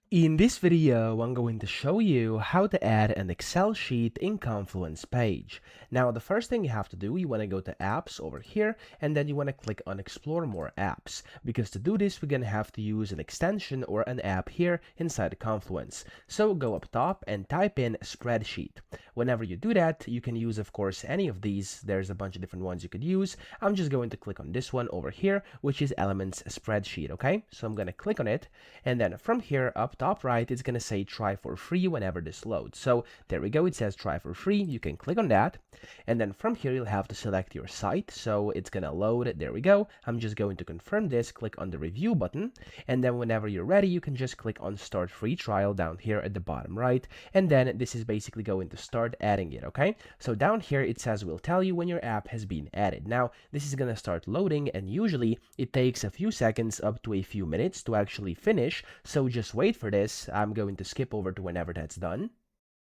In this video, I'm going to show you how to add an Excel sheet in Confluence page. Now, the first thing you have to do, you want to go to Apps over here, and then you want to click on Explore More Apps. Because to do this, we're going to have to use an extension or an app here inside Confluence. So go up top and type in Spreadsheet. Whenever you do that, you can use, of course, any of these. There's a bunch of different ones you could use. I'm just going to click on this one over here, which is Elements Spreadsheet, okay? So I'm going to click on it, and then from here up top right, it's going to say try for free whenever this loads. So there we go, it says try for free. You can click on that, and then from here you'll have to select your site. So it's going to load. There we go. I'm just going to confirm this, click on the review button, and then whenever you're ready, you can just click on start free trial down here at the bottom right, and then this is basically going to start adding it, okay? So down here it says we'll tell you when your app has been added. Now this is going to start loading, and usually it takes a few seconds up to a few minutes to actually finish, so just wait for this. I'm going to skip over to whenever that's done.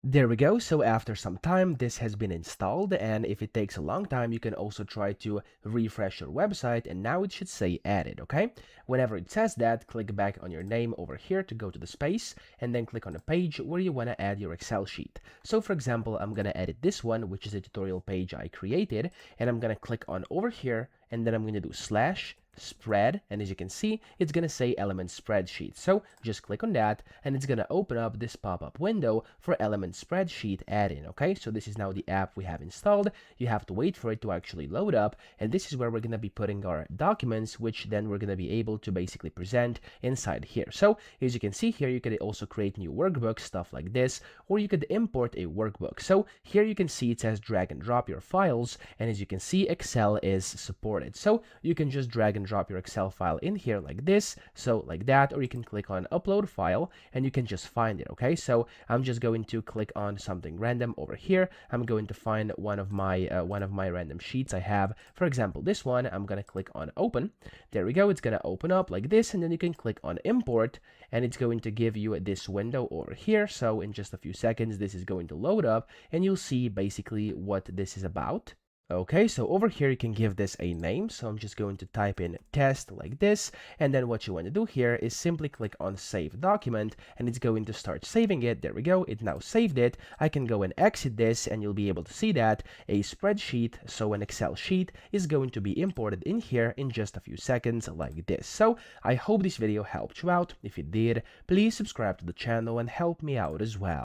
There we go. So after some time, this has been installed, and if it takes a long time, you can also try to refresh your website, and now it should say added, okay? Whenever it says that, click back on your name over here to go to the space, and then click on the page where you want to add your Excel sheet. So for example, I'm going to edit this one, which is a tutorial page I created, and I'm going to click on over here, and then I'm going to do slash spread, and as you can see, it's going to say element spreadsheet. So just click on that, and it's going to open up this pop-up window for element spreadsheet add-in. Okay, so this is now the app we have installed. You have to wait for it to actually load up, and this is where we're going to be putting our documents, which then we're going to be able to basically present inside here. So as you can see here, you could also create new workbooks, stuff like this, or you could import a workbook. So here you can see it says drag and drop your files, and as you can see, Excel is supported. So you can just drag and drop your Excel file in here like this, so like that, or you can click on upload file and you can just find it. Okay, so I'm just going to click on something random over here. I'm going to find one of my random sheets I have. For example, this one. I'm going to click on open. There we go. It's going to open up like this, and then you can click on import, and it's going to give you this window over here. So in just a few seconds, this is going to load up, and you'll see basically what this is about. Okay, so over here you can give this a name. So I'm just going to type in test like this, and then what you want to do here is simply click on save document, and it's going to start saving it. There we go, it now saved it. I can go and exit this, and you'll be able to see that a spreadsheet, so an Excel sheet, is going to be imported in here in just a few seconds like this. So I hope this video helped you out. If it did, please subscribe to the channel and help me out as well.